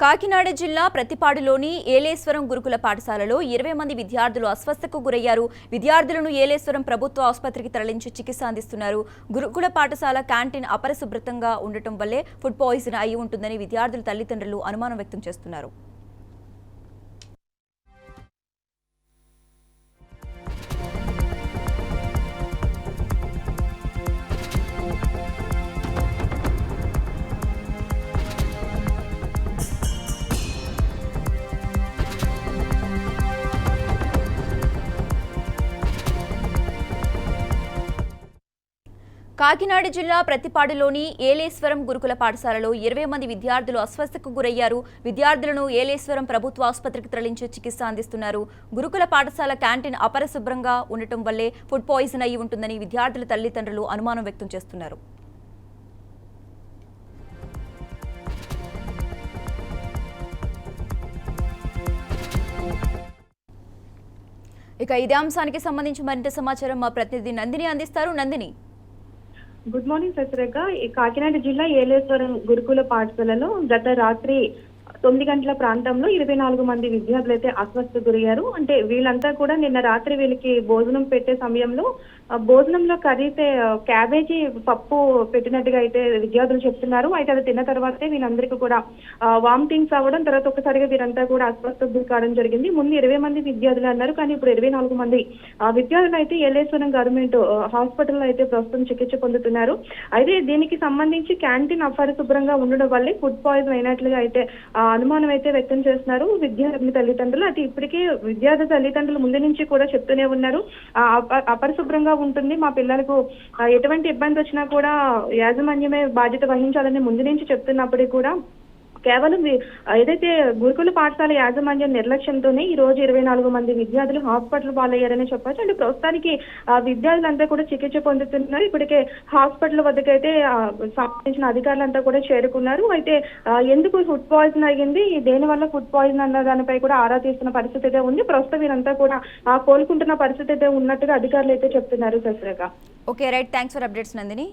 కాకినాడ జిల్లా ప్రతిపాడులోని ఏలేశ్వరం గురుకుల పాఠశాలలో 20 మంది విద్యార్థులు అస్వస్థతకు గురయ్యారు. విద్యార్థులను ఏలేశ్వరం ప్రభుత్వ ఆసుపత్రికి తరలించి చికిత్స అందిస్తున్నారు. గురుకుల పాఠశాల క్యాంటీన్ అపరిశుభ్రంగా ఉండటం వల్లే ఫుడ్ పాయిజన్ అయి ఉంటుందని విద్యార్థుల తల్లిదండ్రులు అనుమానం వ్యక్తం చేస్తున్నారు. కాకినాడ జిల్లా ప్రతిపాడులోని ఏలేశ్వరం గురుకుల పాఠశాలలో 20 మంది విద్యార్థులు అస్వస్థతకు గురయ్యారు. విద్యార్థులను ఏలేశ్వరం ప్రభుత్వ ఆసుపత్రికి తరలించి చికిత్స అందిస్తున్నారు. గురుకుల పాఠశాల క్యాంటీన్ అపరిశుభ్రంగా ఉండటం వల్లే ఫుడ్ పాయిజన్ అయి ఉంటుందని విద్యార్థుల తల్లిదండ్రులు అనుమానం వ్యక్తం చేస్తున్నారు. ఇక ఇదే అంశానికి సంబంధించి మరింత సమాచారం మా ప్రతినిధి నందిని అందిస్తారు. Nandini, good morning Satyarekha. కాకినాడ జిల్లా ఏలేశ్వరం గురుకుల పాఠశాలలో గత రాత్రి 9 గంటల ప్రాంతంలో 24 మంది విద్యార్థులు అయితే అస్వస్థ గురయ్యారు. అంటే వీళ్ళంతా కూడా నిన్న రాత్రి వీళ్ళకి భోజనం పెట్టే సమయంలో భోజనంలో కర్రీతే క్యాబేజీ పప్పు పెట్టినట్టుగా అయితే విద్యార్థులు చెప్తున్నారు. అయితే అది తిన్న తర్వాతే వీళ్ళందరికీ కూడా వామిటింగ్స్ అవ్వడం, తర్వాత ఒకసారిగా వీరంతా కూడా అస్వస్థత గురి కావడం జరిగింది. ముందు 20 మంది విద్యార్థులు అన్నారు, కానీ ఇప్పుడు 24 మంది విద్యార్థులు అయితే ఏలేశ్వరం గవర్నమెంట్ హాస్పిటల్లో అయితే ప్రస్తుతం చికిత్స పొందుతున్నారు. అయితే దీనికి సంబంధించి క్యాంటీన్ అపరిశుభ్రంగా ఉండడం వల్లే ఫుడ్ పాయిజన్ అయినట్లుగా అయితే అనుమానం అయితే వ్యక్తం చేస్తున్నారు విద్యార్థి తల్లిదండ్రులు. అయితే ఇప్పటికే విద్యార్థి తల్లిదండ్రులు ముందు నుంచి కూడా చెప్తూనే ఉన్నారు, అపరిశుభ్రంగా ఉంటుంది, మా పిల్లలకు ఎటువంటి ఇబ్బంది వచ్చినా కూడా యాజమాన్యమే బాధ్యత వహించాలని ముందు నుంచి చెప్తున్నప్పటికీ కూడా కేవలం ఏదైతే గురుకుల పాఠశాల యాజమాన్యం నిర్లక్ష్యంతోనే ఈ రోజు 24 మంది విద్యార్థులు హాస్పిటల్ పాలయ్యారని చెప్పొచ్చు. అంటే ప్రస్తుతానికి విద్యార్థులంతా కూడా చికిత్స పొందుతున్నారు. ఇప్పటికే హాస్పిటల్ వద్దకైతే సంబంధించిన అధికారులంతా కూడా చేరుకున్నారు. అయితే ఎందుకు ఫుడ్ పాయిజన్ అయ్యింది, దేని వల్ల ఫుడ్ పాయిజన్ అన్న దానిపై కూడా ఆరా తీస్తున్న పరిస్థితి అయితే ఉంది. ప్రస్తుతం వీరంతా కూడా కోలుకుంటున్న పరిస్థితి అయితే ఉన్నట్టుగా అధికారులు అయితే చెప్తున్నారు. సశ్రేఖ. Okay, right. Thanks for updates Nandini.